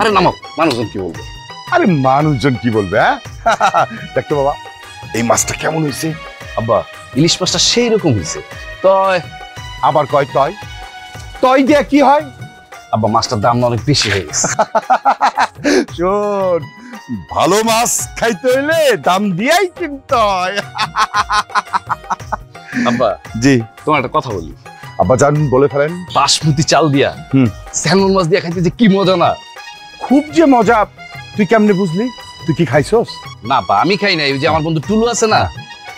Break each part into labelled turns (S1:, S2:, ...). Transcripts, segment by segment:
S1: আরে নামো, মানুষজন কি বলবে?
S2: আরে মানুষজন কি বলবে? হ্যাঁ দেখতো বাবা এই মাছটা কেমন হয়েছে?
S1: আব্বা ইলিশ মাছটা সেই রকম হয়েছে। তয়
S2: আবার কয় তয় তয় দিয়া কি হয়?
S1: আব্বা মাছটার দাম অনেক বেশি হয়ে গেছে।
S2: শোন, ভালো মাছ খাইতে হইলে দাম দিয়াই কিনতে হয়।
S1: আব্বা
S2: জি
S1: তোমার একটা কথা বলি।
S2: আব্বা জান বলে ফেলেন।
S1: বাসমতি চাল দিয়া স্যালমন মাছ দিয়া খাইতে যে কি মজা না!
S2: খুব যে মজা। তুই কেমনে বুঝলি? তুই কি খাইছস?
S1: না বা আমি খাই নাই, ওই যে আমার বন্ধু টুলু আছে না,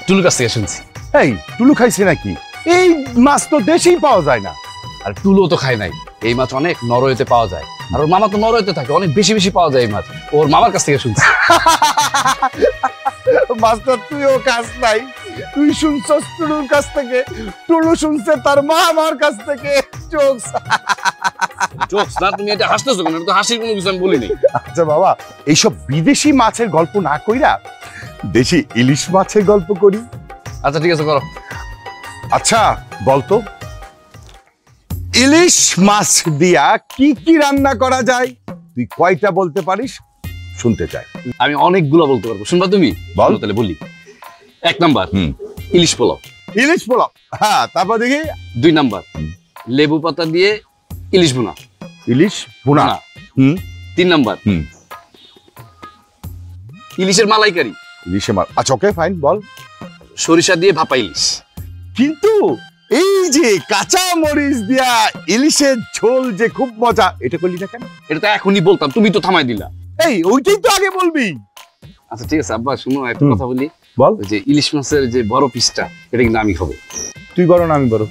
S1: টুলুর কাছ থেকে শুনছি।
S2: এই টুলু খাইছে নাকি? এই মাছ তো দেশেই পাওয়া যায় না।
S1: আর টুলুও তো খায় নাই। এই মাছ অনেক নরওয়েতে পাওয়া যায়, আর ওর মামা তো নরওয়েতে থাকে, অনেক বেশি বেশি পাওয়া যায় এই মাছ। ওর মামার কাছ থেকে শুনছি।
S2: মাছটা তুইও খাস নাই, তুই শুনছস টুলুর কাছ থেকে, টুলু শুনছে তার মা আমার কাছ থেকে। জোকস
S1: জোকস না, তুমি এটা হাসতেছো কেন? এটা তো হাসির কোনো কিছু আমি বলিনি।
S2: আচ্ছা বাবা, এইসব বিদেশি মাছের গল্প না কইরা দেশি ইলিশ মাছের গল্প করি।
S1: আচ্ছা ঠিক আছে, করো।
S2: আচ্ছা বলতো, ইলিশ মাছ দিয়া কি কি রান্না করা যায়? তুই কয়টা বলতে পারিস? শুনতে চাই।
S1: আমি অনেকগুলো বলতে পারবো, শুনবা তুমি?
S2: বল।
S1: তাহলে বলি। 1 নাম্বার ইলিশ পোলাও।
S2: ইলিশ পোলাও, হ্যাঁ। তারপর দেখি
S1: 2 নাম্বার লেবু পাতা দিয়ে ইলিশ ভুনা।
S2: ইলিশ ভুনা।
S1: 3 নাম্বার ইলিশের মালাইকারি।
S2: ইলিশে মাছ। আচ্ছা ওকে ফাইন, বল।
S1: সরিষা দিয়ে ভাপা ইলিশ।
S2: কিন্তু এই যে কাঁচা মরিচ দিয়া ইলিশের ঝোল যে খুব মজা, এটা করলি না কেন?
S1: এটা তো এখনই বলতাম, তুমি তো থামাই দিলা।
S2: এই ওইটাই তো আগে বলবি।
S1: আচ্ছা ঠিক আছে আব্বা, শুনো একটা কথা বলি।
S2: বল।
S1: যে ইলিশ মাছের যে বড় পিসটা, এটা কিন্তু আমি খাবো।
S2: তুই বড় না আমি বড়?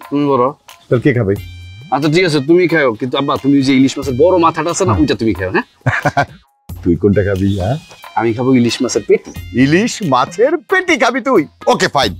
S1: তুমি বড়।
S2: তোর কে খাবে?
S1: আচ্ছা ঠিক আছে তুমি খাও, কিন্তু আব্বা তুমি যে ইলিশ মাছের বড় মাথাটা আছে না, ওইটা তুমি খাও। হ্যাঁ
S2: তুই কোনটা খাবি? হ্যাঁ
S1: আমি খাবো ইলিশ মাছের পেটি।
S2: ইলিশ মাছের পেটি খাবি তুই? Okay fine.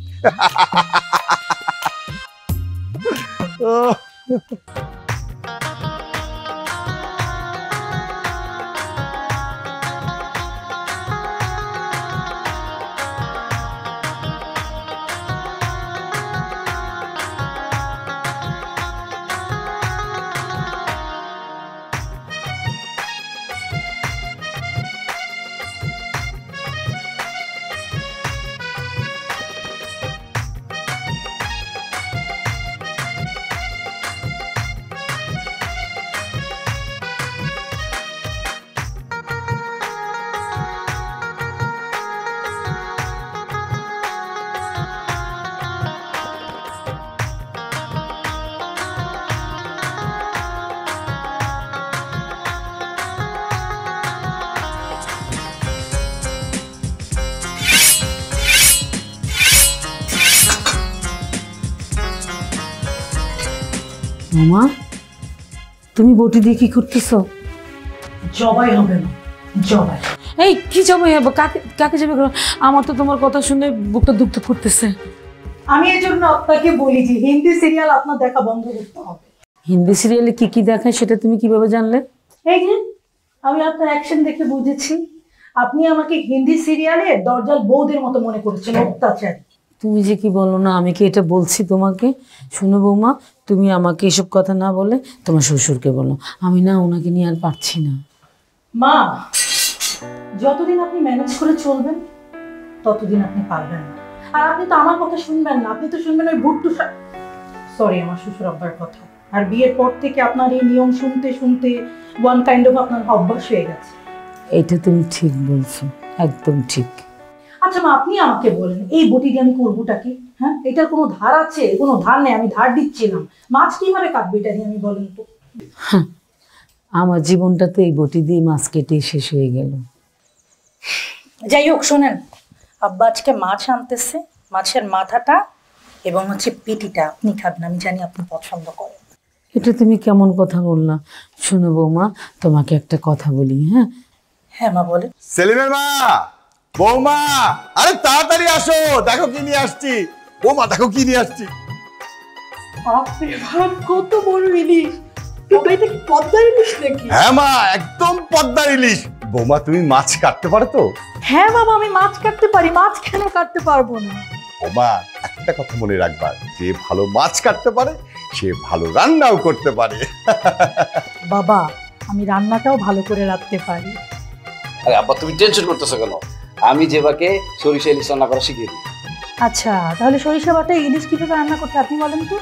S3: মামা, তুমি বটি দিয়ে কি করতেছো?
S4: জবাই হবে না, জবাই।
S3: এই কি জবাই হবে? কাকে কাকে যাবে? আমার তো তোমার কথা শুনে বুকটা ধুকধুক করতেছে।
S4: আমি এই জন্য আপনাকে বলি যে হিন্দি সিরিয়াল আপনার দেখা বন্ধ করতে হবে।
S3: হিন্দি সিরিয়ালে কি কি দেখায় সেটা তুমি কিভাবে জানলে?
S4: এই যে আমি আপনার অ্যাকশন দেখে বুঝেছি আপনি আমাকে হিন্দি সিরিয়ালে দরজাল বউদের মতো মনে করেছেন, অত্যাচারী।
S3: তুমি যে কি বলো না, আমি কি এটা বলছি তোমাকে? শুনো বৌমা, তুমি আমাকে এসব কথা না বলে তোমার শ্বশুরকে বলো। আমি না ওনাকে নিয়ে আর পারছি না।
S4: মা, যতদিন আপনি ম্যানেজ করে চলবেন ততদিন আপনি পারবেন না। আর আপনি তো আমার কথা শুনবেন না, আপনি তো শুনবেন ওই ভুট্টু সরি আমার শ্বশুর আব্বার কথা। আর বিয়ের পর থেকে আপনার এই নিয়ম শুনতে শুনতে ওয়ান কাইন্ড অফ আপনার অভ্যাস হয়ে গেছে।
S3: এটা তুমি ঠিক বলছো, একদম ঠিক।
S4: আচ্ছা মা, আপনি আমাকে বলেন এই বটি দিয়ে আমি করবোটা কি? হ্যাঁ, এটার কোনো ধার আছে? কোনো ধার নেই, আমি ধার দিচ্ছিলাম। মাছ কিভাবে কাটবে এটা দিয়ে আমি বলেন তো?
S3: আমার জীবনটা তো এই বটি দিয়ে মাছ কেটে শেষ হয়ে গেল।
S4: যাই হোক শোনেন, আব্বা আজকে মাছ আনতেছে, মাছের মাথাটা এবং হচ্ছে পেটিটা আপনি খাবেন, আমি জানি আপনি পছন্দ করেন।
S3: এটা তুমি কেমন কথা বললা? শোনো বৌমা, তোমাকে একটা কথা বলি। হ্যাঁ
S4: হ্যাঁ মা বলে।
S2: সেলিমের মা, বৌমা, আরে তাড়াতাড়ি আসো, দেখো কি নিয়ে আসছি। বৌমা দেখো কি নিয়ে আসছি।
S4: কত বড় ইলিশ! এটা কি পদ্মার ইলিশ নাকি?
S2: হ্যাঁ মা, একদম পদ্মার ইলিশ। বৌমা তুমি মাছ কাটতে পারো তো?
S4: হ্যাঁ বাবা, আমি মাছ কাটতে পারি। মাছ কেন কাটতে পারবো না?
S2: বৌমা একটা কথা মনে রাখবা, যে ভালো মাছ কাটতে পারে সে ভালো রান্নাও করতে পারে।
S4: বাবা, আমি রান্নাটাও ভালো করে রাখতে পারি।
S1: আরে আব্বা তুমি টেনশন করতেছো কেন? আমি যেভাবে সরিষা ইলিশ রান্না করা শিখিয়ে দিই।
S4: আচ্ছা, তাহলে সরিষা বাটা ইলিশ কিভাবে রান্না করতে আপনি বলেন তো?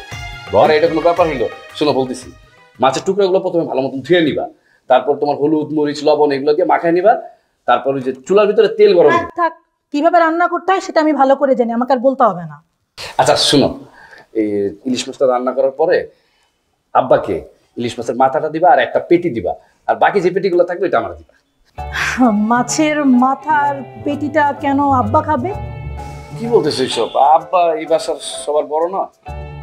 S1: আরে এটা কোনো ব্যাপার হইলো? শোনো বলতেছি, মাছের টুকরাগুলো প্রথমে ভালো মতন ধুয়ে নিবা, তারপর তোমার হলুদ মরিচ লবণ এগুলো দিয়ে মাখায় নিবা, তারপর ওই যে চুলার ভিতরে তেল গরম
S4: থাক থাক, কিভাবে রান্না করতে হয় সেটা আমি ভালো করে জানি, আমাকে আর বলতে হবে না।
S1: আচ্ছা শোনো, এই ইলিশ মাছটা রান্না করার পরে আব্বাকে ইলিশ মাছের মাথাটা দিবা আর একটা পেটি দিবা, আর বাকি যে পেটিগুলো থাকবে এটা আমার দিবা।
S4: মাছের মাথার পেটিটা কেন আব্বা খাবে?
S1: কি বলতেছো এইসব? আব্বা এই বাসার সবার বড় না?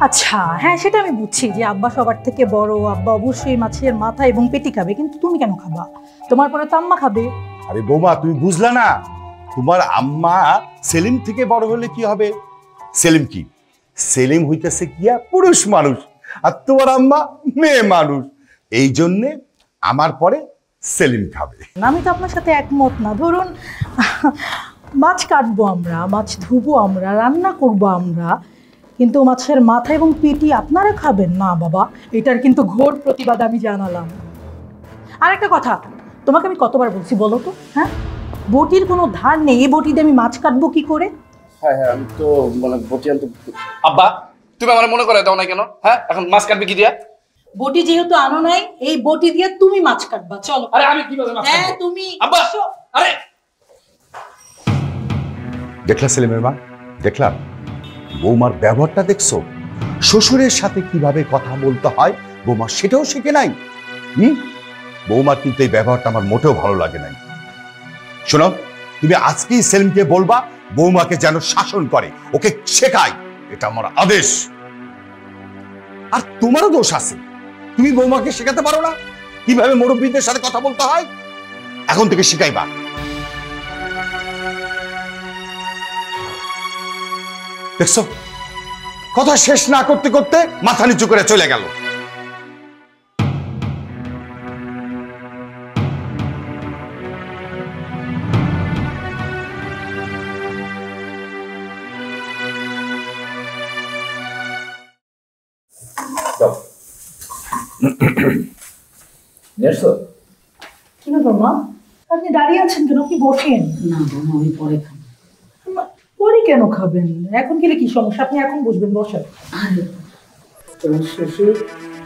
S4: আচ্ছা হ্যাঁ, সেটা আমি বুঝছি যে আব্বা সবার থেকে বড়, আব্বা অবশ্যই মাছের মাথা এবং পেটি খাবে, কিন্তু তুমি কেন খাবা? তোমার পরে তো আম্মা খাবে।
S2: আরে বৌমা তুমি বুঝলা না, তোমার আম্মা সেলিম থেকে বড় হলে কি হবে? সেলিম কি? সেলিম হইতেছে কিয়া পুরুষ মানুষ, আর তোমার আম্মা মেয়ে মানুষ। এই জন্যে আমার পরে সেলিম খাবে।
S4: আমি তো আপনার সাথে একমত না। ধরুন মাছ কাটবো আমরা, মাছ ধুবো আমরা, রান্না করবো আমরা, কিন্তু মাছের মাথা এবং পেটি আপনারা খাবেন না বাবা। এটার কিন্তু ঘোর প্রতিবাদ আমি জানালাম। আর একটা কথা, তোমাকে আমি কতবার বলছি বলো তো, হ্যাঁ বটির কোনো ধার নেই, এই বটি দিয়ে আমি মাছ কাটবো কি করে?
S1: হ্যাঁ হ্যাঁ, আমি তো মানে বটি আনতে। আব্বা তুমি আমার মনে করে দাও না কেন? হ্যাঁ এখন মাছ কাটবে কি দিয়া?
S4: বটি যেহেতু আনো নাই, এই বটি দিয়ে তুমি মাছ কাটবা, চলো।
S1: আরে আমি কিভাবে মাছ
S4: হ্যাঁ
S1: কাটবো?
S4: তুমি।
S1: আব্বা আরে
S2: দেখলা সেলিমের মা, দেখলাম বৌমার ব্যবহারটা দেখছো? শ্বশুরের সাথে কিভাবে কথা বলতে হয় বৌমা সেটাও শিখে নাই। বৌমার কিন্তু এই ব্যবহারটা আমার মোটেও ভালো লাগে নাই। শোনো, তুমি আজকেই সেলিমকে বলবা বৌমাকে যেন শাসন করে, ওকে শেখায়, এটা আমার আদেশ। আর তোমারও দোষ আছে, তুমি বৌমাকে শেখাতে পারো না কিভাবে মুরব্বীদের সাথে কথা বলতে হয়। এখন থেকে শেখাইবা। দেখছো, কথা শেষ না করতে করতে মাথা নিচু করে চলে গেল।
S4: কি ব্যাপার মা, আপনি দাঁড়িয়ে আছেন কেন? আপনি বসেন।
S3: না বৌমা আমি পরে খাবো।
S4: পরে কেন খাবেন? এখন গেলে কি সমস্যা? আপনি এখন বসবেন, বসেন।
S3: আরে তোমার শ্বশুর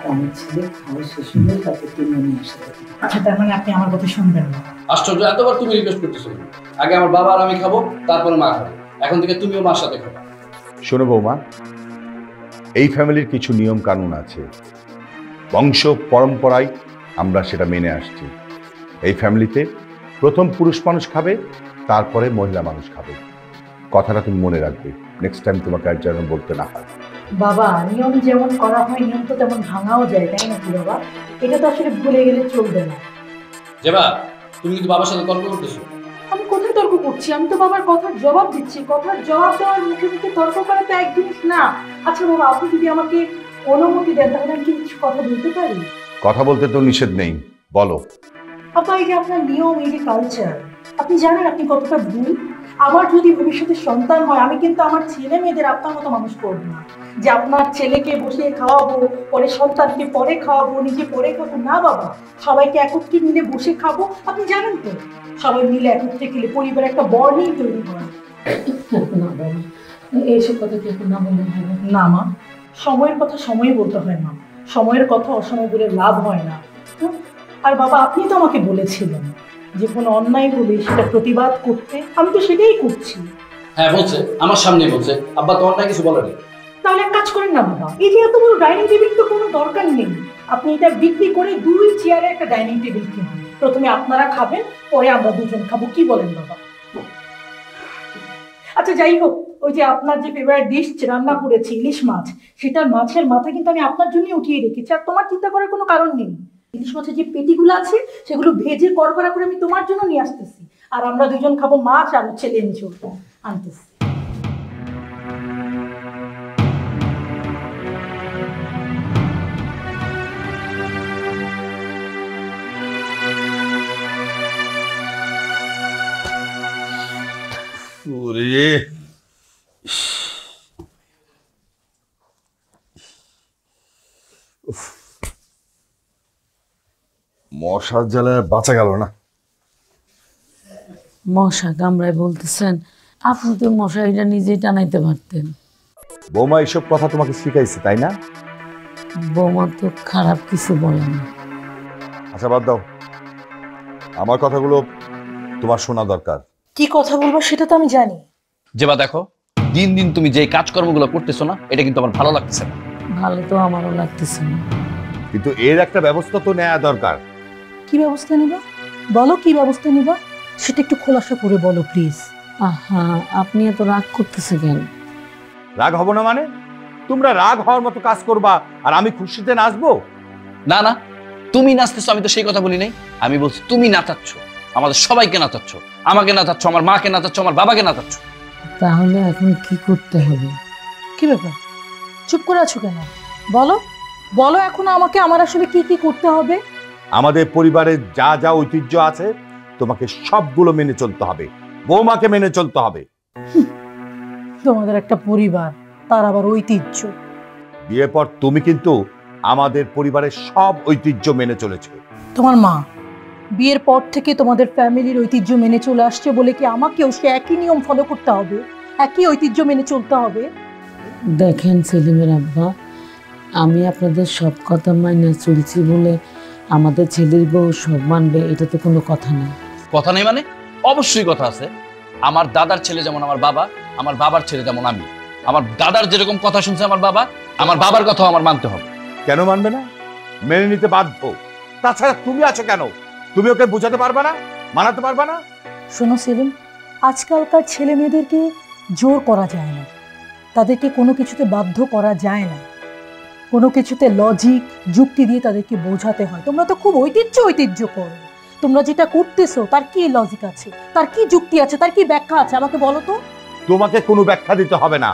S3: আমার ছেলে খাওয়া শেষ হলে তাকে কিনে নিয়ে আসে।
S4: আচ্ছা, তার মানে আপনি আমার কথা শুনবেন না?
S1: আশ্চর্য, এতবার তুমি রিকোয়েস্ট করতেছো। আগে আমার বাবা আর আমি খাবো, তারপরে মা খাবে। এখন থেকে তুমিও মার সাথে খাবে।
S2: শোনো বৌমা, এই ফ্যামিলির কিছু নিয়ম কানুন আছে, বংশ পরম্পরায় আমরা সেটা মেনে আসছি। এই ফ্যামিলিতে প্রথম পুরুষ মানুষ খাবে, তারপরে মহিলা মানুষ খাবে। কথাটা তুমি মনে রাখবে, নেক্সট টাইম তোমাকে আর যেন বলতে না হয়।
S4: বাবা, নিয়ম যেমন করা হয় নিয়ম তো তেমন ভাঙাও যায়, তাই নাকি বাবা? এটা তো আসলে ভুলে গেলে চলবে না।
S1: যেবা তুমি কিন্তু বাবার সাথে তর্ক করতেছো।
S4: আমি কোথায় তর্ক করছি? আমি তো বাবার কথার জবাব দিচ্ছি। কথার জবাব দেওয়ার মুখে মুখে তর্ক করা তো এক জিনিস না। আচ্ছা বাবা, আপনি যদি আমাকে অনুমতি দেন তাহলে আমি কি কিছু কথা বলতে পারি?
S2: কথা বলতে তো নিষেধ নেই, বলো।
S4: আপা, এই যে আপনার নিয়ম, এই যে কালচার, আপনি জানেন আপনি কতটা ভুল? আমার যদি ভবিষ্যতে সন্তান হয়, আমি কিন্তু আমার ছেলে মেয়েদের আপনার মতো মানুষ করবো না, যে আপনার ছেলেকে বসিয়ে খাওয়াবো, পরে সন্তানকে পরে খাওয়াবো, নিজে পরে খাবো না বাবা। সবাইকে একত্রে মিলে বসে খাবো। আপনি জানেন তো, সবাই মিলে একত্রে খেলে পরিবার একটা বর্ণই তৈরি হয়।
S3: না বাবা, এইসব কথা কি এখন না বললে হবে?
S4: না মা, সময়ের কথা সময়ে বলতে হয় মা। সময়ের কথা অসময় বলে লাভ হয় না। আর বাবা, আপনি তো আমাকে বলেছিলেন যে কোনো অন্যায় হলে সেটা প্রতিবাদ করতে, আমি তো সেটাই করছি।
S1: হ্যাঁ বলছে, আমার সামনে বলছে। আব্বা তো অন্যায় কিছু বলেনি।
S4: তাহলে এক কাজ করেন না বাবা, এই যে এত বড় ডাইনিং টেবিল তো কোনো দরকার নেই। আপনি এটা বিক্রি করে 2 চেয়ারে একটা ডাইনিং টেবিল কিনুন। প্রথমে আপনারা খাবেন, পরে আমরা দুজন খাবো। কি বলেন বাবা? আচ্ছা যাই হোক, ওই যে আপনার যে ফেভারিট ডিশ রান্না করেছি ইলিশ মাছ, সেটার মাছের মাথা কিন্তু আমি আপনার জন্যই উঠিয়ে রেখেছি। আর তোমার চিন্তা করার কোনো কারণ নেই। ইলিশ মাছের যে পেটিগুলো আছে সেগুলো ভেজে কড়কড়া করে আমি তোমার জন্য নিয়ে আসতেছি। আর আমরা দুজন খাবো মাছ আর হচ্ছে লেম ঝোল আনতেছি।
S2: ওরে মশার জ্বালায় বাঁচা গেল না।
S3: মশা কামড়ায় বলতেছেন, আপনি তো মশারিটা নিজেই টানাইতে পারতেন।
S2: বৌমা এইসব কথা তোমাকে শিখাইছে তাই না?
S3: বৌমা তো খারাপ কিছু বলে না।
S2: আচ্ছা বাদ দাও, আমার কথাগুলো তোমার শোনা দরকার।
S4: কি কথা বলবো সেটা তো আমি জানি।
S1: যেবা দেখো, দিন দিন তুমি যে কাজকর্মগুলো করতেছো না, এটা কিন্তু আমার ভালো লাগতেছে না।
S3: ভালো তো আমারও লাগতেছে না।
S2: কিন্তু এর একটা ব্যবস্থা তো নেওয়া দরকার।
S4: কি ব্যবস্থা নিবা বলো, কি ব্যবস্থা নিবা সেটা একটু খোলাসা করে বলো প্লিজ।
S3: আহা, আপনি এত রাগ করতেছে কেন?
S2: রাগ হব না মানে? তোমরা রাগ হওয়ার মতো কাজ করবা আর আমি খুশিতে নাচবো?
S1: না না, তুমি নাচতেছো, আমি তো সেই কথা বলি নাই। আমি বলছি তুমি নাচাচ্ছ, আমাদের সবাইকে নাচাচ্ছ, আমাকে নাচাচ্ছ, আমার মাকে নাচাচ্ছ, আমার বাবাকে নাচাচ্ছ।
S3: তাহলে এখন কি করতে হবে?
S4: কি ব্যাপার, চুপ করে আছো কেন? বলো বলো এখন আমাকে, আমার আসলে কি কি করতে হবে?
S2: আমাদের পরিবারের যা যা ঐতিহ্য আছে তোমাকে সবগুলো মেনে চলতে হবে, বৌমাকে মেনে চলতে হবে।
S4: তোমাদের একটা পরিবার, তার আবার ঐতিহ্য।
S2: বিয়ের পর তুমি কিন্তু আমাদের পরিবারের সব ঐতিহ্য মেনে চলেছে।
S4: তোমার মা বিয়ের পর থেকে তোমাদের ফ্যামিলির ঐতিহ্য মেনে চলে আসছে বলে কি আমাকেও সে একই নিয়ম ফলো করতে হবে, একই ঐতিহ্য মেনে চলতে হবে?
S3: দেখেন সেলিমের আব্বা, আমি আপনাদের সব কথা মাইনে চলছি বলে আমাদের ছেলের বউ সব মানবে, এটা তো কোনো কথা না।
S1: কথা নেই মানে? অবশ্যই কথা আছে। আমার দাদার ছেলে যেমন আমার বাবা, আমার বাবার ছেলে যেমন আমি। আমার দাদার যেরকম কথা শুনছে আমার বাবা, আমার বাবার কথাও আমার মানতে হবে।
S2: কেন মানবে না? মেনে নিতে বাধ্য। তাছাড়া তুমি আছো কেন? তুমি ওকে বোঝাতে পারবে না, মানাতে পারবে না?
S4: শোনো সেলিম, আজকালকার ছেলে মেয়েদেরকে জোর করা যায় না, তাদেরকে কোনো কিছুতে বাধ্য করা যায় না, কোনো কিছুতে লজিক যুক্তি দিয়ে তাদেরকে বোঝাতে হয়। তোমরা তো খুব ঐতিহ্য করো, তোমরা যেটা করতেছো তার কি লজিক আছে, তার কি যুক্তি আছে, তার কি ব্যাখ্যা আছে আমাকে বলো তো।
S2: তোমাকে কোনো ব্যাখ্যা দিতে হবে না।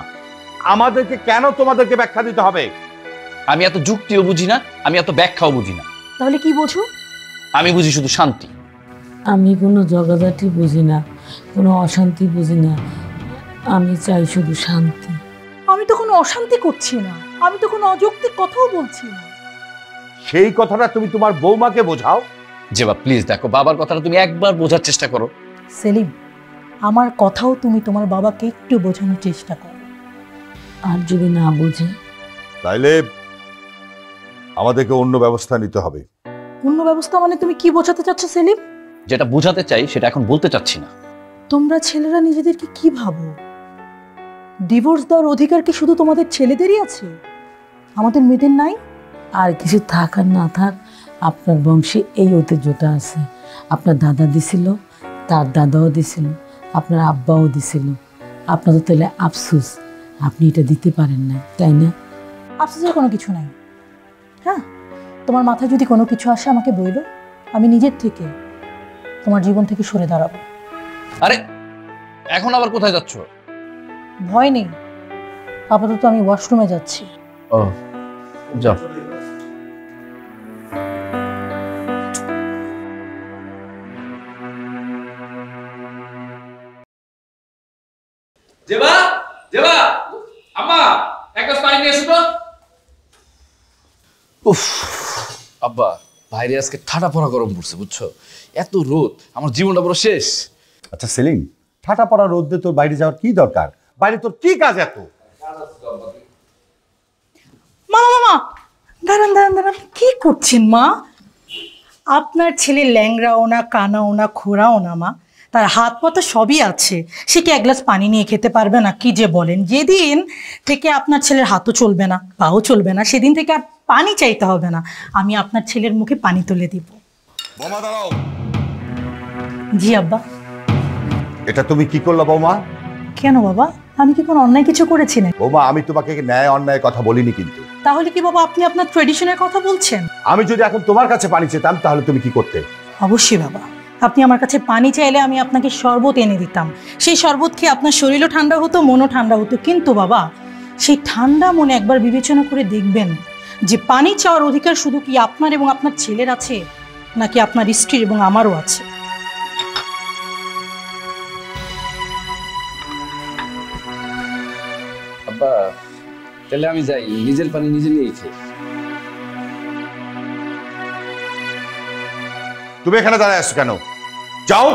S2: আমাদেরকে কেন তোমাদেরকে ব্যাখ্যা দিতে হবে?
S1: আমি এত যুক্তিও বুঝি না, আমি এত ব্যাখ্যাও বুঝি না।
S4: তাহলে কি বোঝো?
S1: আমি বুঝি শুধু শান্তি।
S3: আমি কোনো জগাজাটি বুঝি না, কোনো অশান্তি বুঝি না, আমি চাই শুধু শান্তি।
S4: আমি তো কোনো অশান্তি করছি না, আমি তো কোনো অযৌক্তিক কথাও বলছি না।
S2: সেই কথাটা তুমি তোমার বৌমাকে বোঝাও।
S1: যেবা প্লিজ দেখো, বাবার কথাটা তুমি একবার বোঝার চেষ্টা করো।
S4: সেলিম, আমার কথাও তুমি তোমার বাবাকে একটু বোঝানোর চেষ্টা করো।
S3: আর যদি না বুঝে?
S2: তাইলে আমাদেরকে অন্য ব্যবস্থা নিতে হবে।
S4: অন্য ব্যবস্থা মানে তুমি কি বোঝাতে চাচ্ছ সেলিম?
S1: যেটা বোঝাতে চাই সেটা এখন বলতে চাচ্ছি না।
S4: তোমরা ছেলেরা নিজেদেরকে কি ভাবো? ডিভোর্স দেওয়ার অধিকার কি শুধু তোমাদের ছেলেদেরই আছে, আমাদের মেয়েদের নাই?
S3: আর কিছু থাক আর না থাক, আপনার বংশে এই ঐতিহ্যটা আছে। আপনার দাদা দিছিল, তার দাদাও দিছিল, আপনার আব্বাও দিছিল। আপনার তো তাহলে আফসোস, আপনি এটা দিতে পারেন না, তাই না?
S4: আফসোসের কোনো কিছু নাই। হ্যাঁ, তোমার মাথায় যদি কোনো কিছু আসে আমাকে বইলো, আমি নিজের থেকে তোমার জীবন থেকে সরে দাঁড়াবো।
S1: আরে এখন আবার কোথায় যাচ্ছ?
S4: ভয় নেই, আপাতত আমি ওয়াশরুমে যাচ্ছি।
S1: ও যাও। যেবা যেবা, আম্মা এক গ্লাস পানি নিয়ে এসো তো। উফ আব্বা, বাইরে আজকে ঠাটা পড়া গরম পড়ছে বুঝছো, এত রোদ, আমার জীবনটা পুরো শেষ।
S2: আচ্ছা সেলিম, ঠাটা পড়া রোদে তোর বাইরে যাওয়ার কি দরকার? বাইরে তোর কি কাজ এত?
S4: মামা মামা, দাঁড়ান দাঁড়ান দাঁড়ান, কি করছেন মা? আপনার ছেলে ল্যাংড়াও না, কানাও না, খোঁড়াও না মা, তার হাত পা তো সবই আছে, সে কি এক গ্লাস পানি নিয়ে খেতে পারবে না? কি যে বলেন! যেদিন থেকে আপনার ছেলের হাতও চলবে না, পাও চলবে না, সেদিন থেকে আর পানি চাইতে হবে না, আমি আপনার ছেলের মুখে পানি তুলে দিব।
S2: বৌমা দাঁড়াও।
S4: জি আব্বা।
S2: এটা তুমি কি করলা বৌমা?
S4: কেন বাবা, আমি কি কোনো অন্যায় কিছু করেছি না?
S2: বৌমা, আমি তোমাকে ন্যায় অন্যায় কথা বলিনি কিন্তু।
S4: তাহলে কি বাবা আপনি আপনার ট্রেডিশনের কথা বলছেন?
S2: আমি যদি এখন তোমার কাছে পানি চেতাম তাহলে তুমি কি করতে?
S4: অবশ্যই বাবা, আপনি আমার কাছে পানি চাইলে আমি আপনাকে শরবত এনে দিতাম, সেই শরবত খেয়ে আপনার শরীরও ঠান্ডা হতো, মনও ঠান্ডা হতো। কিন্তু বাবা, সেই ঠান্ডা মনে একবার বিবেচনা করে দেখবেন যে পানি চাওয়ার অধিকার শুধু কি আপনার এবং আপনার ছেলের আছে, নাকি আপনার স্ত্রীর এবং আমারও আছে?
S1: আব্বা তাহলে আমি যাই, নিজের পানি নিজে নিয়েই খাই।
S2: তুমি এখানে দাঁড়ায় আছো কেন? যাও।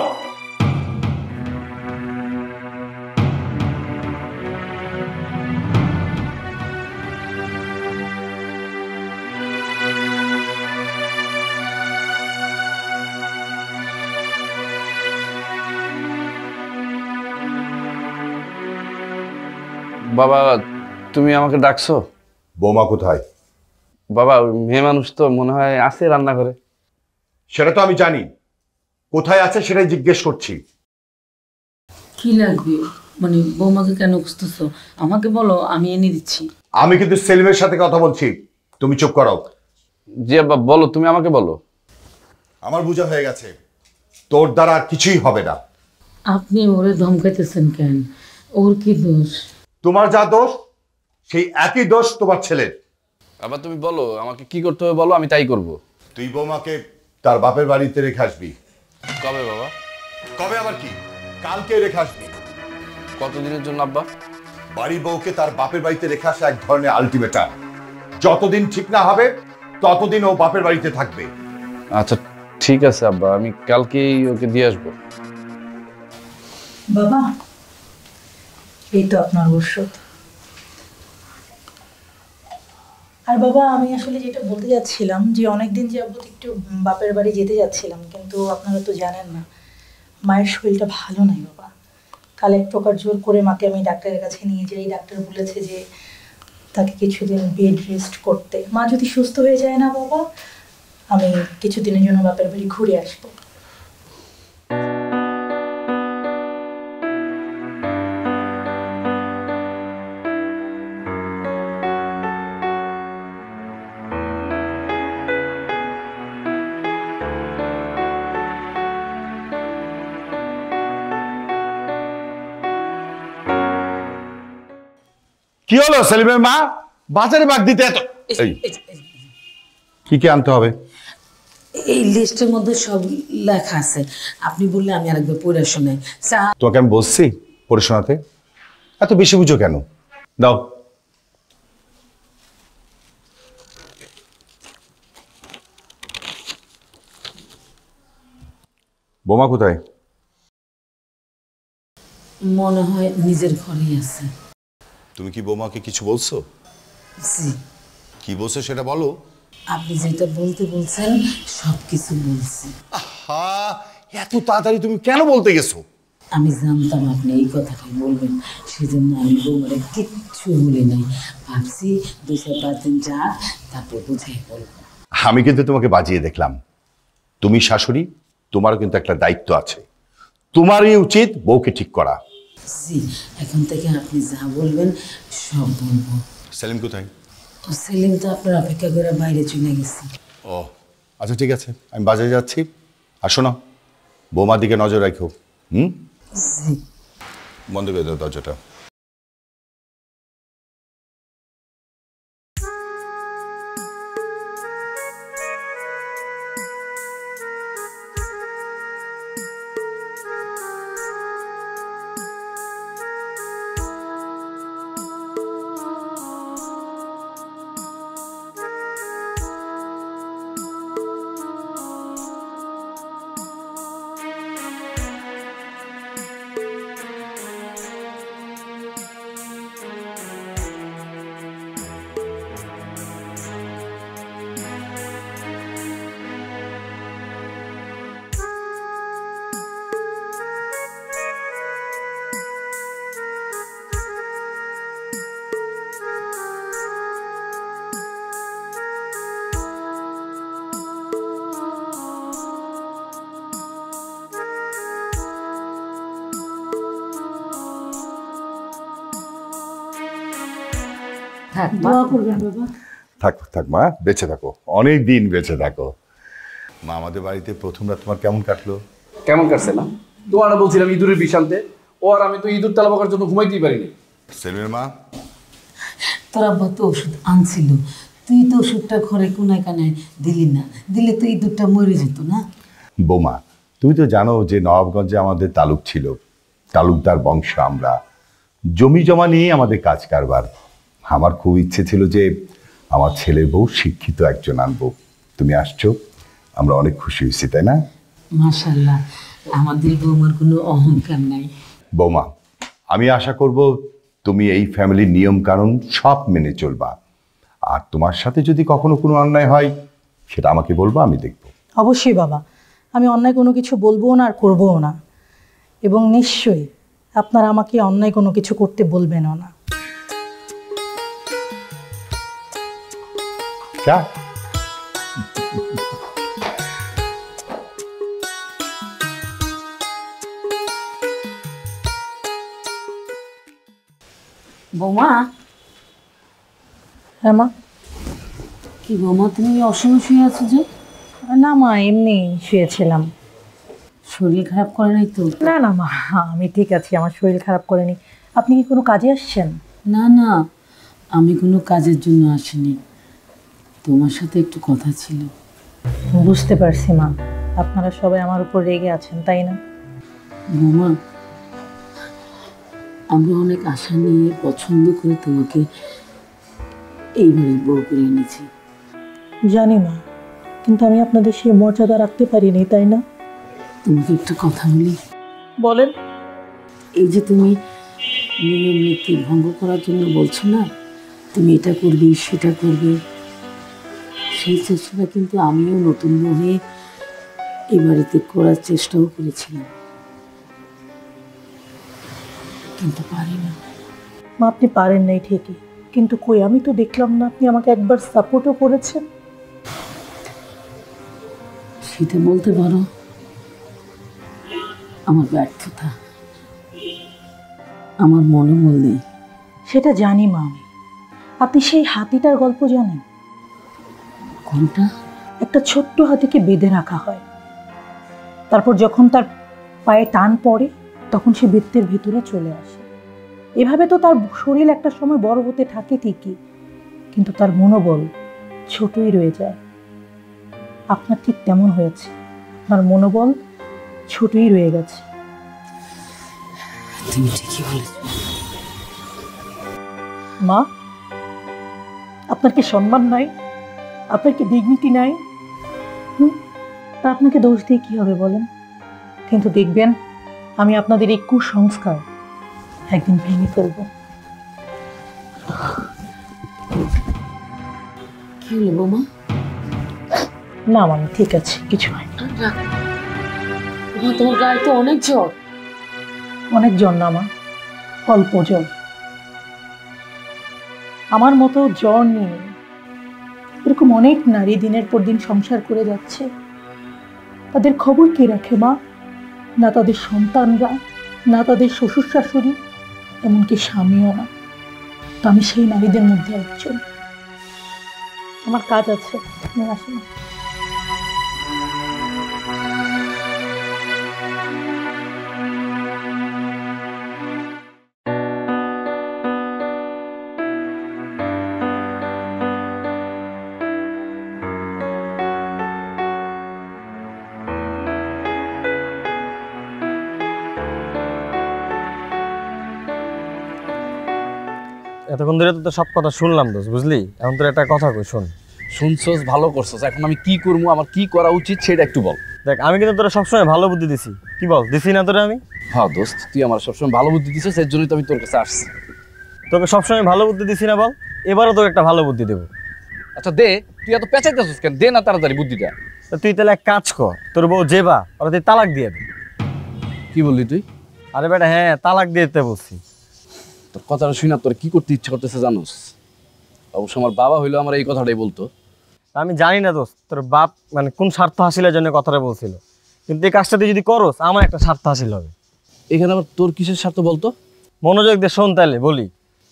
S1: বাবা, তুমি আমাকে ডাকছো?
S2: বৌমা কোথায়?
S1: বাবা, ওই মেয়ে মানুষ তো মনে হয় আছে রান্না করে।
S2: সেটা তো আমি জানি, কোথায় আছে সেটাই জিজ্ঞেস করছি।
S3: কি লাগবে? মানে বৌমাকে কেন খুঁজতেছো? আমাকে বলো, আমি এনে দিচ্ছি।
S2: আমি কিন্তু সেলিমের সাথে কথা বলছি, তুমি চুপ করো।
S1: জি আব্বা, বলো, তুমি আমাকে বলো।
S2: আমার বোঝা হয়ে গেছে, তোর দ্বারা আর কিছুই হবে না।
S3: আপনি ওরে ধমকাইতেছেন কেন? ওর কি দোষ?
S2: তোমার যা দোষ, সেই একই দোষ তোমার ছেলের।
S1: আবার তুমি বলো আমাকে কি করতে হবে, বলো, আমি তাই করব।
S2: তুই বৌমাকে তার বাপের বাড়িতে রেখে আসবি।
S1: কবে বাবা?
S2: কবে আবার কি? কালকে রেখে আসবি।
S1: কতদিনের জন্য আব্বা?
S2: বাড়ির বউকে তার বাপের বাড়িতে রেখে আসা এক ধরনের আলটিমেটাম। যতদিন ঠিক না হবে ততদিন ও বাপের বাড়িতে থাকবে।
S1: আচ্ছা ঠিক আছে আব্বা, আমি কালকেই ওকে দিয়ে আসবো।
S4: বাবা, এই তো আপনার ওষুধ। আর বাবা, আমি আসলে যেটা বলতে যাচ্ছিলাম যে অনেকদিন যাবত একটু বাপের বাড়ি যেতে যাচ্ছিলাম, কিন্তু আপনারা তো জানেন না মায়ের শরীরটা ভালো নাই বাবা। কাল এক প্রকার জোর করে মাকে আমি ডাক্তারের কাছে নিয়ে যাই। ডাক্তার বলেছে যে তাকে কিছুদিন বেড রেস্ট করতে। মা যদি সুস্থ হয়ে যায় না বাবা, আমি কিছুদিনের জন্য বাপের বাড়ি ঘুরে আসবো।
S2: কি হলো সেলিমের মা? বাজারে বাগ দিতে এত কি কি আনতে হবে?
S3: এই লিস্টের মধ্যে সব লেখা আছে, আপনি বললে আমি আরেকবার পড়ে শোনাই।
S2: তোকে আমি বলছি পড়ে শোনাতে, এত বেশি বুঝো কেন? দাও। বোমা কোথায়?
S3: মনে হয় নিজের ঘরেই আছে।
S2: তুমি কি বোমাকে কিছু বলছো?
S3: জি।
S2: কি বলছো সেটা বলো।
S3: আপনি যেটা বলতে বলছেন সব কিছু বলছি।
S2: আহা, এত তাড়াতাড়ি তুমি কেন বলতে গেছো?
S3: আমি জানতাম আপনি এই কথাটাই বলবেন, সেজন্য আমি বৌমারে কিচ্ছু বলি নাই। ভাবছি 2-5 দিন যাক, তারপর বুঝাই বলবো।
S2: আমি কিন্তু তোমাকে বাজিয়ে দেখলাম। তুমি শাশুড়ি, তোমারও কিন্তু একটা দায়িত্ব আছে। তোমারই উচিত বউকে ঠিক করা।
S3: জি, এখন থেকে আপনি যা বলবেন সব বলবো।
S2: সেলিম কোথায়?
S3: সেলিম তো আপনার অপেক্ষা করে বাইরে চলে গেছে।
S2: ও আচ্ছা, ঠিক আছে, আমি বাজারে যাচ্ছি। আর শোনো, বৌমার দিকে নজর রাখো।
S3: জি।
S2: বন্ধ করে দাও দরজাটা।
S4: দোয়া করবেন বাবা।
S2: থাক থাক মা, বেঁচে থাকো, অনেক দিন বেঁচে থাকো। মা, আমাদের বাড়িতে প্রথম রাত তোমার কেমন কাটলো?
S1: কেমন কাটছে না? তোমার বলছিলাম ইঁদুরের বিশান্তে, ও আর আমি তো ইঁদুর তালা পাকার জন্য ঘুমাইতেই পারিনি।
S2: সেলিমের মা,
S3: তোর আব্বা তো ওষুধ আনছিল, তুই তো ওষুধটা ঘরে কোনায় কানায় দিলি না, দিলে তো ইঁদুরটা মরে যেত না।
S2: বৌমা, তুমি তো জানো যে নবাবগঞ্জে আমাদের তালুক ছিল, তালুকদার বংশ আমরা, জমি জমা নিয়ে আমাদের কাজ কারবার। আমার খুব ইচ্ছে ছিল যে আমার ছেলের বউ শিক্ষিত একজন আনবো। তুমি আসছো, আমরা অনেক খুশি হয়েছি, তাই না?
S3: মাশাআল্লাহ, আমাদের বৌমার কোনো অহংকার নাই।
S2: বৌমা, আমি আশা করব তুমি এই ফ্যামিলির নিয়ম কানুন সব মেনে চলবা। আর তোমার সাথে যদি কখনো কোনো অন্যায় হয় সেটা আমাকে বলবা, আমি দেখব।
S4: অবশ্যই বাবা, আমি অন্যায় কোনো কিছু বলবো না আর করবও না, এবং নিশ্চয়ই আপনারা আমাকে অন্যায় কোনো কিছু করতে বলবেনও না।
S2: চা।
S3: বৌমা,
S4: হ্যাঁ মা।
S3: কি বৌমা তুমি অসময় শুয়ে আছো যে?
S4: না মা, এমনি শুয়েছিলাম।
S3: শরীর খারাপ করে নাই তো?
S4: না না মা, আমি ঠিক আছি, আমার শরীর খারাপ করেনি। আপনি কি কোনো কাজে আসছেন?
S3: না না, আমি কোনো কাজের জন্য আসিনি, তোমার সাথে একটু কথা ছিল।
S4: বুঝতে পারছি মা, আপনারা সবাই আমার উপর রেগে আছেন, তাই না?
S3: বৌমা, আমরা অনেক আশা নিয়ে পছন্দ করে তোমাকে এইবারে বউ করে এনেছি।
S4: জানি মা, কিন্তু আমি আপনাদের সেই মর্যাদা রাখতে পারিনি, তাই না?
S3: তোমাকে একটা কথা বলি।
S4: বলেন।
S3: এই যে তুমি নিয়ম নীতি ভঙ্গ করার জন্য বলছো না, তুমি এটা করবে সেটা করবে, সেই চেষ্টাটা কিন্তু আমিও নতুন বউ হয়ে এই বাড়িতে করার চেষ্টাও করেছিলাম, কিন্তু পারি না।
S4: মা, আপনি পারেন নাই ঠিকই, কিন্তু কই, আমি তো দেখলাম না আপনি আমাকে একবার সাপোর্টও করেছেন।
S3: সেটা বলতে পারো আমার ব্যর্থতা, আমার মনোবল নেই।
S4: সেটা জানি মা আমি। আপনি সেই হাতিটার গল্প জানেন?
S3: কোনটা?
S4: একটা ছোট্ট হাতিকে বেঁধে রাখা হয়, তারপর যখন তার পায়ে টান পড়ে তখন সে বৃত্তের ভিতরে চলে আসে। এভাবে তো তার শরীর একটা সময় বড় হতে থাকে ঠিকই, কিন্তু তার মনোবল ছোটই রয়ে যায়। আপনার ঠিক তেমন হয়েছে, আপনার মনোবল ছোটই রয়ে গেছে।
S3: তুমি ঠিকই বলেছ।
S4: মা, আপনার কি সম্মান নাই? আপনার কি ডিগনিটি নাই? তা আপনাকে দোষ দিয়ে কি হবে বলেন? কিন্তু দেখবেন, আমি আপনাদের এই কুসংস্কার একদিন ভেঙে ফেলবো।
S3: কি হলো বৌমা?
S4: না মানে ঠিক আছে, কিছু হয় না।
S3: তোমার গায়ে তো অনেক জ্বর।
S4: অনেক জ্বর না মা, অল্প জ্বর। আমার মতো জ্বর নিয়ে এরকম অনেক নারী দিনের পর দিন সংসার করে যাচ্ছে, তাদের খবর কে রাখে মা? না তাদের সন্তানরা, না তাদের শ্বশুর শাশুড়ি, এমনকি স্বামীও না। তো আমি সেই নারীদের মধ্যে একজন। আমার কাজ আছে, আমি আসি না।
S5: এতক্ষণ ধরে তো সব কথা শুনলাম দোষ, বুঝলি? এখন তোর একটা কথা কই, শোন।
S1: শুনছস, ভালো করছস। এখন আমি কি করবো, আমার কি করা উচিত সেটা একটু বল।
S5: দেখ, আমি কিন্তু তোরা সবসময় ভালো বুদ্ধি দিছি, কি বল? দিছি না তোরা? আমি
S1: হ্যাঁ দোস্ত, তুই আমার সবসময় ভালো বুদ্ধি দিছিস, এর জন্যই তো আমি তোর কাছে আসছি।
S5: তোকে সবসময় ভালো বুদ্ধি দিছি না বল? এবারও তোকে একটা ভালো বুদ্ধি দেবো।
S1: আচ্ছা দে, তুই এত পেঁচাইতেছিস কেন? দে না তাড়াতাড়ি বুদ্ধিটা।
S5: তা তুই তাহলে এক কাজ কর, তোর বউ যেবা ওরা তুই তালাক দিয়ে দে।
S1: কি বললি তুই?
S5: আরে বেটা, হ্যাঁ তালাক দিয়ে দিতে বলছি।
S1: তোর কথাটা শুনে তোর কি করতে ইচ্ছা করতেছে জানোস? অবশ্য আমার বাবা হইলো আমার এই কথাটাই বলতো।
S5: আমি জানি না দোস্ত তোর বাপ মানে কোন স্বার্থ হাসিলের জন্য কথাটা বলছিল, কিন্তু এই কাজটা তুই যদি করস আমার একটা স্বার্থ হাসিল হবে।
S1: এখানে আবার তোর কিসের স্বার্থ বলতো?
S5: মনোযোগ দিয়ে শোন তাহলে বলি।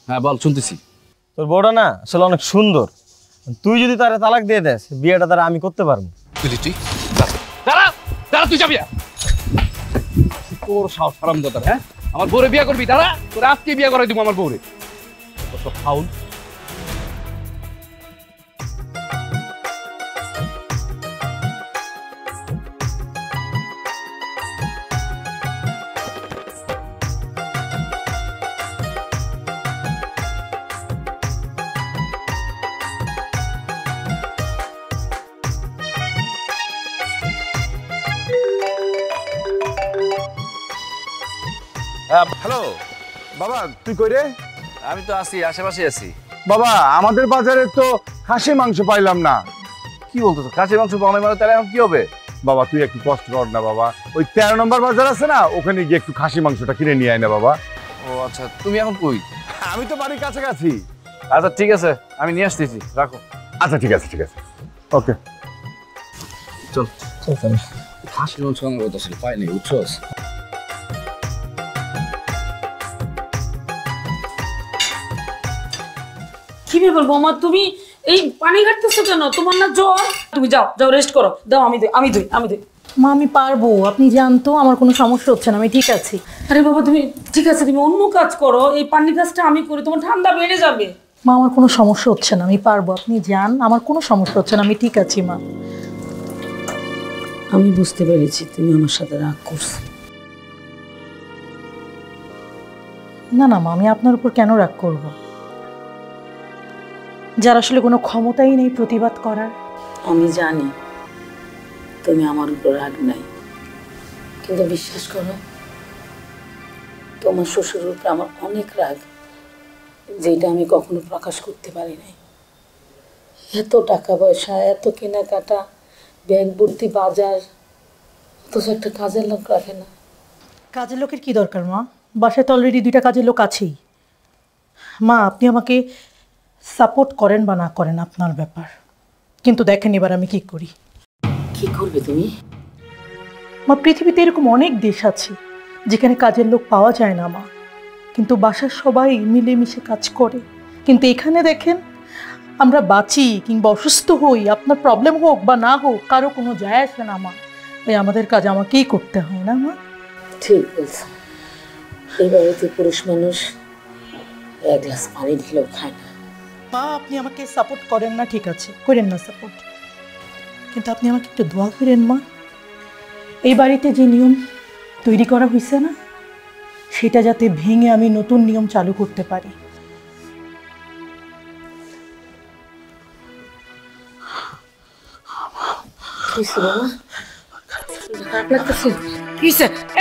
S1: হ্যাঁ বল, শুনতেছি।
S5: তোর বউটা না আসলে অনেক সুন্দর, তুই যদি তারা তালাক দিয়ে দেস বিয়েটা তারা আমি করতে পারবো।
S1: তুই দাঁড়া দাঁড়া, তুই যাবি? তোর সাহস হারামজাদার, হ্যাঁ? আমার বউরে বিয়ে করবি? দাঁড়া, তোর আজকে বিয়ে করে দিব আমার বউরে। ফাউল।
S2: হ্যালো বাবা, তুই কই রে?
S1: আমি তো আছি, আশেপাশে আছি।
S2: বাবা, আমাদের বাজারে তো খাসি মাংস পাইলাম না।
S1: কি বলতেছো? খাসির মাংস পাওয়া নাই মানে তাহলে এখন কি হবে?
S2: বাবা তুই একটু কষ্ট কর না বাবা, ওই 13 নম্বর বাজার আছে না, ওখানে গিয়ে একটু খাসি মাংসটা কিনে নিয়ে আয় না বাবা।
S1: ও আচ্ছা, তুমি এখন কই?
S2: আমি তো বাড়ির কাছাকাছি।
S1: আচ্ছা ঠিক আছে, আমি নিয়ে আসতেছি, রাখো।
S2: আচ্ছা ঠিক আছে, ঠিক আছে, ওকে।
S1: চল চল। খাসির মাংস আমার কথা ছিল, পাইনি, বুঝছস?
S3: কি ব্যাপার বৌমা, তুমি এই পানি ঘাটতেছো কেন? তোমার না জ্বর? তুমি যাও যাও রেস্ট করো, দাও আমি দিই আমি দিই আমি দিই।
S4: মা আমি পারবো, আপনি জানতো আমার কোনো সমস্যা হচ্ছে না, আমি ঠিক আছি।
S3: আরে বাবা তুমি ঠিক আছে, তুমি অন্য কাজ করো, এই পানির কাজটা আমি করি, তোমার ঠান্ডা বেড়ে যাবে।
S4: মা আমার কোনো সমস্যা হচ্ছে না, আমি পারবো, আপনি যান, আমার কোনো সমস্যা হচ্ছে না, আমি ঠিক আছি মা।
S3: আমি বুঝতে পেরেছি তুমি আমার সাথে রাগ করছো।
S4: না না মা, আমি আপনার উপর কেন রাগ করব? যার আসলে কোনো ক্ষমতাই নেই প্রতিবাদ করার।
S3: আমি জানি তুমি আমার উপর রাগ নাই, কিন্তু বিশ্বাস করো তোমার শ্বশুরের উপর আমার অনেক রাগ, যেটা আমি কখনো প্রকাশ করতে পারি নাই। এত টাকা পয়সা, এত কেনাকাটা, ব্যাগ ভর্তি বাজার, অথচ একটা কাজের লোক রাখে না।
S4: কাজের লোকের কি দরকার মা? বাসায় তো অলরেডি 2টা কাজের লোক আছেই। মা আপনি আমাকে সাপোর্ট করেন বা না করেন আপনার ব্যাপার, কিন্তু দেখেন এবার আমি কি করি।
S3: কি করবে তুমি?
S4: মা পৃথিবীতে এরকম অনেক দেশ আছে যেখানে কাজের লোক পাওয়া যায় না মা, কিন্তু বাসার সবাই মিলেমিশে কাজ করে। কিন্তু এখানে দেখেন, আমরা বাঁচি কিংবা অসুস্থ হই, আপনার প্রবলেম হোক বা না হোক, কারো কোনো যায় আসে না মা। তাই আমাদের কাজ আমাকেই করতে হয় না মা?
S3: ঠিক বলছো, এই বাড়িতে পুরুষ মানুষ এক গ্লাস পানি দিলেও খায় না।
S4: মা আপনি আমাকে সাপোর্ট করেন না, ঠিক আছে করেন না সাপোর্ট, কিন্তু আপনি আমাকে একটু দোয়া করেন মা। এই বাড়িতে যে নিয়ম তৈরি করা হয়েছে না, সেটা যাতে ভেঙে আমি নতুন নিয়ম চালু করতে পারি।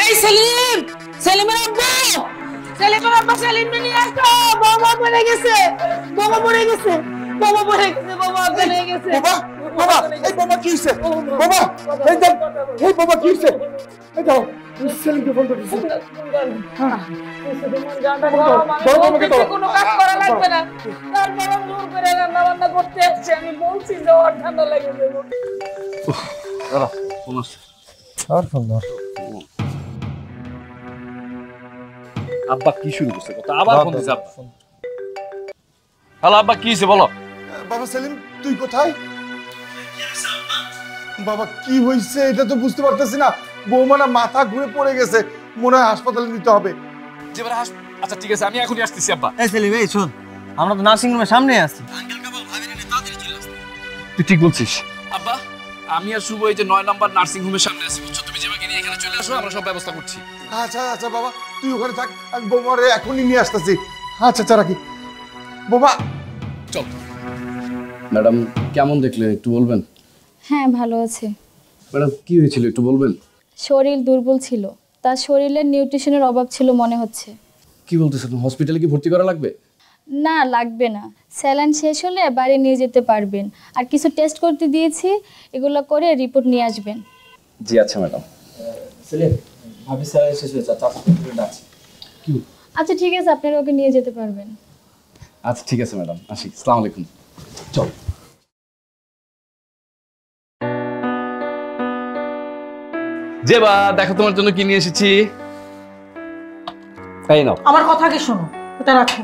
S3: এই সেলিম, সেলিমের আব্বু, সেলিমের আব্বা, সেলিমকে নিয়ে আসো, বাবা পড়ে গেছে, বাবা পড়ে গেছে, বাবা পড়ে গেছে, বাবা পড়ে গেছে।
S2: বাবা, বাবা, এই বাবা কি হইছে? বাবা, এই দেখ, এই বাবা কি হইছে? এই দাও, সেলিমকে ফোন করতেছি।
S3: কোনো কাজ করা লাগবে না, তারপর জোর করে রান্না বান্না করতে আসছে। আমি বলছি জ্বর ঠান্ডা লেগে যাবে।
S1: দাঁড়া, ফোন আসছে।
S5: আর সুন্দর।
S1: আব্বা কি শুরু করছে কথা? আবার ফোন দিছে আব্বা। হ্যালো আব্বা, কি হয়েছে বলো?
S2: বাবা সেলিম, তুই কোথায়? বাবা কি হয়েছে এটা তো বুঝতে পারতেছি না। বৌমানা মাথা ঘুরে পড়ে গেছে, মনে হয় হাসপাতালে নিতে হবে।
S1: যেবার আচ্ছা ঠিক আছে, আমি এখনই আসতেছি আব্বা।
S5: এই সেলিম, এই শোন, আমরা তো নার্সিং রুমের সামনে আছি।
S1: তুই ঠিক বলছিস আব্বা। আমি আর শুভ এই যে 9 নম্বর নার্সিং হোমের সামনে আছি, বুঝছো? তুমি যেভাবে নিয়ে এখানে চলে আসো, আমরা সব ব্যবস্থা করছি।
S2: আচ্ছা আচ্ছা বাবা, তুই ওখানে থাক, আমি বৌমারে এখনই নিয়ে আসতেছি। আচ্ছা আচ্ছা রাখি। বৌমা
S1: চল। ম্যাডাম কেমন দেখলেন একটু বলবেন?
S6: হ্যাঁ ভালো আছে।
S1: ম্যাডাম কি হয়েছিল একটু বলবেন?
S6: শরীর দুর্বল ছিল, তার শরীরের নিউট্রিশনের অভাব ছিল মনে হচ্ছে।
S1: কি বলতেছেন? হসপিটালে কি ভর্তি করা লাগবে?
S6: না লাগবে না, স্যালাইন শেষ হলে বাড়ি নিয়ে যেতে পারবেন। আর কিছু টেস্ট করতে দিয়েছি, এগুলো করে রিপোর্ট নিয়ে আসবেন।
S1: জি আচ্ছা ম্যাডাম।
S5: সেলিম, ভাবি স্যালাইন শেষ হয়েছে, ডাকছি।
S6: আচ্ছা ঠিক আছে, আপনারা ওকে নিয়ে যেতে পারবেন।
S1: আচ্ছা ঠিক আছে ম্যাডাম, আসি। আসসালামু আলাইকুম। চল। জেবা, দেখো তোমার জন্য কি নিয়ে এসেছি। এই নাও।
S4: আমার কথা আগে শোনো, এটা রাখো।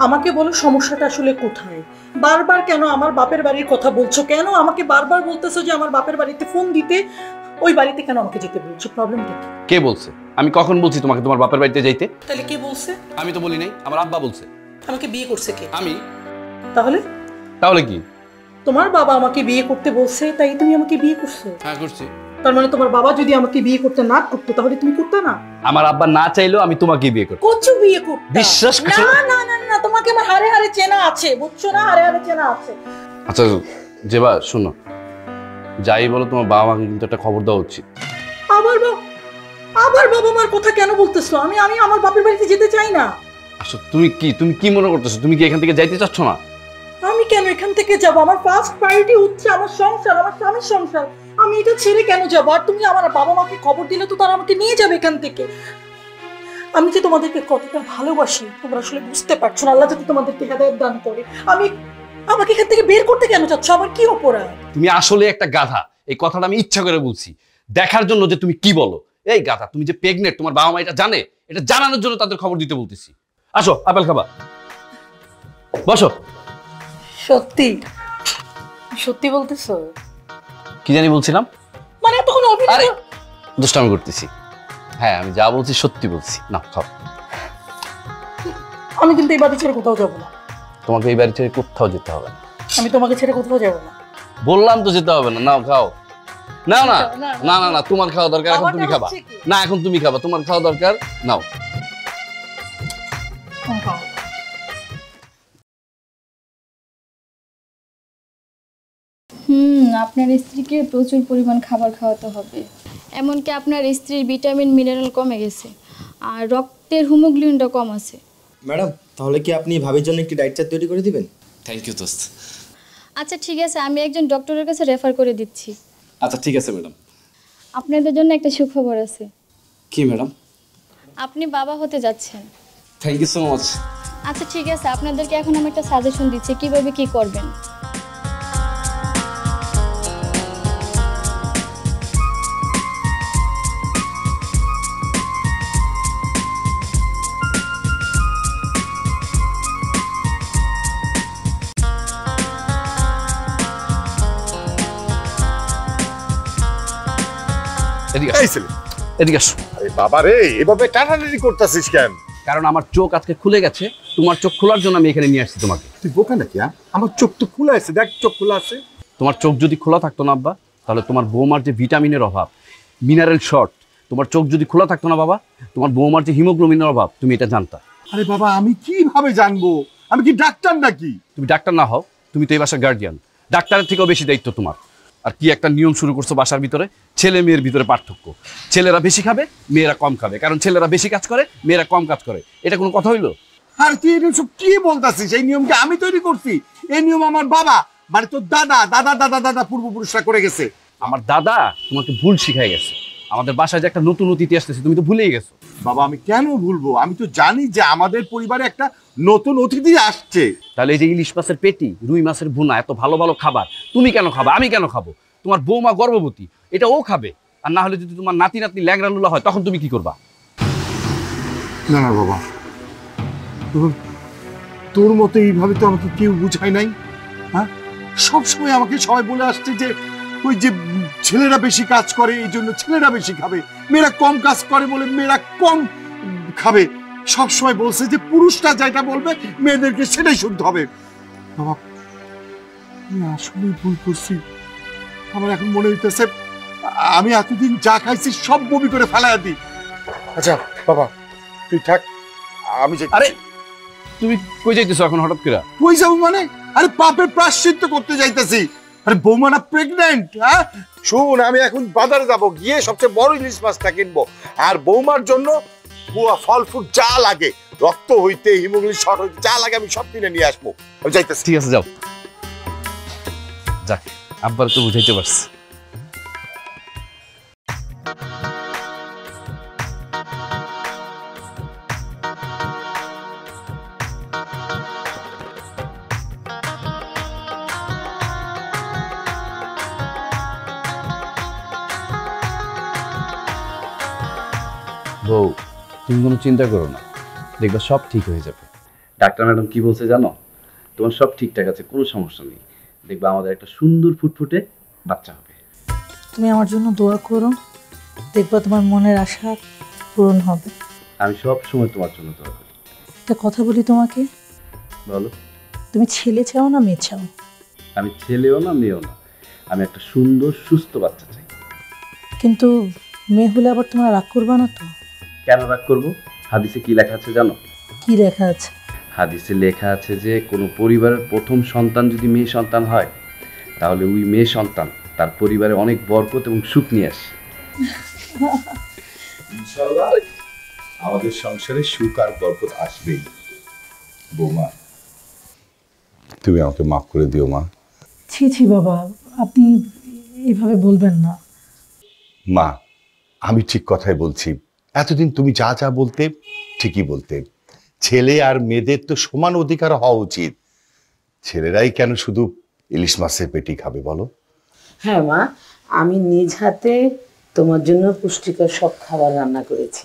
S4: আমাকে বলো সমস্যাটা আসলে কোথায়? বারবার কেন আমার বাপের বাড়ির কথা বলছো? কেন আমাকে বারবার বলতেছো যে আমার বাপের বাড়িতে ফোন দিতে? ওই বাড়িতে কেন আমাকে যেতে বলছো? প্রবলেমটা কি?
S1: কে বলছে? আমি কখন বলছি তোমাকে তোমার বাপের বাড়িতে যাইতে?
S4: তাহলে কে বলছে?
S1: আমি তো বলি নাই, আমার আব্বা বলছে।
S4: আমাকে বিয়ে করছে কে?
S1: আমি।
S4: তাহলে
S1: তাহলে কি?
S4: তোমার বাবা আমাকে বিয়ে করতে বলছে, তাই তুমি আমাকে বিয়ে করছো?
S1: হ্যাঁ করছি।
S4: তার মানে তোমার বাবা যদি আমাকে বিয়ে করতে না করতো, তাহলে তুমি করতে না?
S1: আমার আব্বা না চাইলেও আমি তোমাকে বিয়ে করব।
S4: করছো বিয়ে করতে?
S1: বিশ্বাস
S4: না
S1: করো।
S4: না না না, তোমাকে আমার হারে হারে চেনা আছে, বুঝছো না? হারে হারে চেনা আছে।
S1: আচ্ছা জেবা শোনো, যাই বলো তোমার বাবা মাকে কিন্তু একটা খবর দেওয়া উচিত।
S4: আবার বাবা মার কথা কেন বলতেছো? আমি আমি আমার বাপের বাড়িতে যেতে চাই না।
S1: আসলে তুমি কি মনে করতেছো? তুমি কি এখান থেকে যাইতে চাচ্ছ না?
S4: আমি কেন এখান থেকে যাব? আমার ফার্স্ট প্রায়োরিটি হচ্ছে আমার সংসার, আমার স্বামীর সংসার। আমি এটা ছেড়ে কেন যাব? আর তুমি আমার বাবা মাকে খবর দিলে তো তারা আমাকে নিয়ে যাবে এখান থেকে। আমি যে তোমাদেরকে কতটা ভালোবাসি তোমরা আসলে বুঝতে পারছো না। আল্লাহ যদি তোমাদেরকে হেদায়েত দান করে, আমাকে এখান থেকে বের করতে কেন চাচ্ছ? আমার কি অপরাধ?
S1: তুমি আসলে একটা গাধা। এই কথাটা আমি ইচ্ছা করে বলছি, দেখার জন্য যে তুমি কি বলো। এই গাধা, তুমি যে প্রেগনেন্ট তোমার বাবা মা এটা জানে? এটা জানানোর জন্য তাদের খবর দিতে বলতেছি। আসো, আপেল খাবা, বসো।
S4: সত্যি সত্যি বলতেছো?
S1: কি জানি বলছিলাম,
S4: মানে এতক্ষণ
S1: আরে
S4: অভিনয়।
S1: দুষ্টামি করতেছি। হ্যাঁ, আমি যা বলছি সত্যি বলছি। না, খাও।
S4: আমি কিন্তু এই বাড়ি ছেড়ে কোথাও যাব না।
S1: তোমাকে এই বাড়ি ছেড়ে কোথাও যেতে হবে না।
S4: আমি তোমাকে ছেড়ে কোথাও যাব না।
S1: বললাম তো যেতে হবে না। নাও, খাও। না না
S4: না,
S1: না না না, তোমার খাওয়া দরকার, এখন তুমি খাবা। না, এখন তুমি খাবা, তোমার খাওয়া দরকার। নাও।
S6: আপনার স্ত্রীকে প্রচুর পরিমাণ খাবার খাওয়াতে হবে। এমনকি আপনার স্ত্রীর ভিটামিন মিনারেল কমে গেছে, আর রক্তের হিমোগ্লোবিনটা কম আছে।
S5: ম্যাডাম, তাহলে কি আপনি ভাবির জন্য একটি ডায়েট চার্ট তৈরি করে দিবেন?
S1: থ্যাংক ইউ দোস্ত।
S6: আচ্ছা ঠিক আছে, আমি একজন ডক্টরের কাছে রেফার করে দিচ্ছি।
S1: আচ্ছা ঠিক আছে ম্যাডাম।
S6: আপনাদের জন্য একটা সুখবর আছে।
S1: কি ম্যাডাম?
S6: আপনি বাবা হতে যাচ্ছেন।
S1: Thank you so much.
S6: আচ্ছা ঠিক আছে, আপনাদেরকে এখন আমি একটা সাজেশন দিচ্ছি কিভাবে কি করবেন।
S1: এদিকে
S2: এই
S1: আসো,
S2: ছেলে,
S1: এদিকে আসো।
S2: আরে বাবা রে, এভাবে টানাটানি করতেছিস কেন?
S1: কারণ আমার চোখ আজকে খুলে গেছে। তোমার চোখ খোলার জন্য আমি এখানে নিয়ে আসছি তোমাকে।
S2: তুই বোকা নাকি? আমার চোখ তো খোলা আছে, দেখ চোখ খোলা আছে।
S1: তোমার চোখ যদি খোলা থাকতো না আব্বা, তাহলে তোমার বৌমার যে ভিটামিনের অভাব, মিনারেল শর্ট, তোমার চোখ যদি খোলা থাকতো না বাবা, তোমার বৌমার যে হিমোগ্লোবিনের অভাব, তুমি এটা জানতা।
S2: আরে বাবা, আমি কিভাবে জানবো? আমি কি ডাক্তার নাকি?
S1: তুমি ডাক্তার না হও, তুমি তো এই বাসার গার্ডিয়ান। ডাক্তারের থেকেও বেশি দায়িত্ব তোমার। আর কি একটা নিয়ম শুরু করছো বাসার ভিতরে, ছেলে মেয়ের ভিতরে পার্থক্য। ছেলেরা বেশি খাবে, মেয়েরা কম খাবে, কারণ ছেলেরা বেশি কাজ করে, মেয়েরা কম কাজ করে। এটা কোনো কথা হইলো?
S2: আর তুই এটা সব কি বলতাছিস? এই নিয়মকে আমি তৈরি করছি? এই নিয়ম আমার বাবা, মানে তোর দাদা দাদা দাদা দাদা পূর্বপুরুষরা করে গেছে।
S1: আমার দাদা তোমাকে ভুল শিখাই গেছে। আমাদের বাসায় যে একটা নতুন অতিথি আসতেছে, তুমি তো ভুলেই গেছো।
S2: বাবা, আমি কেন ভুলবো? আমি তো জানি যে আমাদের পরিবারে একটা নতুন অতিথি আসছে।
S1: তাহলে এই যে ইলিশ মাছের পেটি, রুই মাছের ভুনা, এত ভালো ভালো খাবার তুমি কেন খাবা, আমি কেন খাবো? তোমার বৌমা গর্ভবতী, এটা ও খাবে। আর না হলে যদি তোমার নাতি নাতনি ল্যাংড়া লুলা হয়, তখন তুমি কি করবা?
S2: না না বাবা, তোর মতো এইভাবে তো আমাকে কেউ বুঝায় নাই। হ্যাঁ, সবসময় আমাকে সবাই বলে আসছে যে ওই যে ছেলেরা বেশি কাজ করে এই জন্য ছেলেরা বেশি খাবে, মেয়েরা কম কাজ করে বলে মেয়েরা কম খাবে। সবসময় বলছে যে পুরুষরা যেটা বলবে মেয়েদেরকে সেটাই শুনতে হবে। বাবা, আমি আসলেই ভুল করছি। আমার এখন মনে হইতেছে আমি এতদিন যা খাইছি সব বমি করে ফেলাইয়া দিই। আচ্ছা বাবা, তুই থাক, আমি যাই।
S1: আরে তুমি কই যাইতেছো এখন হঠাৎ করে?
S2: কই যাবো মানে? আরে পাপের প্রায়শ্চিত্ত করতে যাইতেছি। আরে বৌমা না প্রেগনেন্ট? হ্যাঁ শোন, আমি এখন বাজারে যাব, গিয়ে সবচেয়ে বড় ইলিশ মাছটা কিনবো। আর বৌমার জন্য ফল ফ্রুট যা লাগে, রক্ত হইতে হিমোগ্লোবিন শর্ট হইতে যা লাগে, আমি সব কিনে নিয়ে আসবো। আমি যাইতেছি।
S1: ঠিক আছে, যাও। যাক, আব্বার তো বুঝাইতে পারছি। বউ, তুমি কোনো চিন্তা করো না, দেখবা সব ঠিক হয়ে যাবে। ডাক্তার ম্যাডাম কি বলছে জানো? তোমার সব ঠিকঠাক আছে, কোনো সমস্যা নেই। দেখবা আমাদের একটা সুন্দর ফুটফুটে বাচ্চা হবে।
S4: তুমি আমার জন্য দোয়া করো, দেখবা তোমার মনের আশা পূরণ হবে।
S1: আমি সব সময় তোমার জন্য দোয়া করি।
S4: একটা কথা বলি তোমাকে,
S1: বলো।
S4: তুমি ছেলে চাও না মেয়ে চাও?
S1: আমি ছেলেও না মেয়েও না, আমি একটা সুন্দর সুস্থ বাচ্চা চাই।
S4: কিন্তু মেয়ে হলে আবার তোমরা রাগ করবা না তো?
S1: কেন রাগ করবো? হাদিসে কি লেখা আছে জানো?
S4: কি লেখা আছে?
S1: হাদিসে লেখা আছে যে কোনো পরিবারের প্রথম সন্তান যদি মেয়ে সন্তান হয়, তাহলে ওই মেয়ে সন্তান তার পরিবারে অনেক বরকত এবং সুখ নিয়ে আসে।
S2: ইনশাআল্লাহ আমাদের সংসারে সুখ আর বরকত আসবেই। বৌমা, তুমি আমাকে মাফ করে দিও মা।
S4: ছি ছি বাবা, আপনি এভাবে বলবেন না।
S2: মা, আমি ঠিক কথাই বলছি। এতদিন তুমি যা যা বলতে ঠিকই বলতে। ছেলে আর মেয়েদের তো সমান অধিকার হওয়া উচিত। ছেলেরাই কেন শুধু ইলিশ মাছের পেটি খাবে বলো?
S3: হ্যাঁ মা, আমি নিজ হাতে তোমার জন্য পুষ্টিকর সব খাবার রান্না করেছি।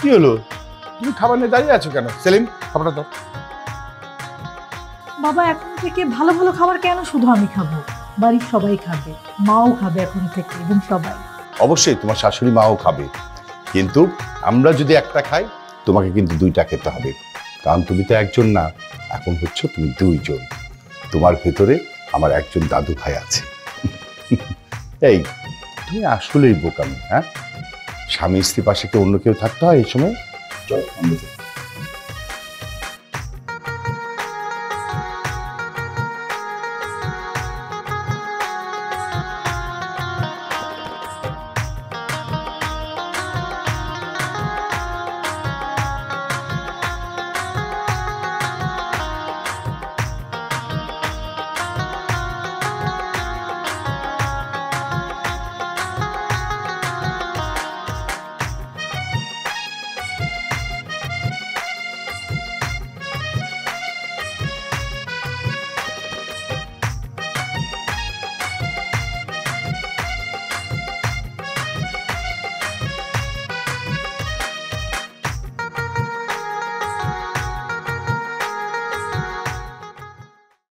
S2: কি হলো, তুমি খাবার নিয়ে দাঁড়িয়ে আছো কেন? সেলিম, খাবারটা দাও।
S4: বাবা, এখন থেকে ভালো ভালো খাবার কেন শুধু আমি খাবো? বাড়ির সবাই খাবে, মাও খাবে এখন থেকে, এবং সবাই।
S2: অবশ্যই তোমার শাশুড়ি মাও খাবে, কিন্তু আমরা যদি একটা খাই তোমাকে কিন্তু দুইটা খেতে হবে। কারণ তুমি তো একজন না, এখন হচ্ছে তুমি দুইজন। তোমার ভেতরে আমার একজন দাদু ভাই আছে। এই, তুমি আসলেই বোকামি। হ্যাঁ, স্বামী স্ত্রী পাশে কি অন্য কেউ থাকতে হয় এই সময়? চল আমরা যাই।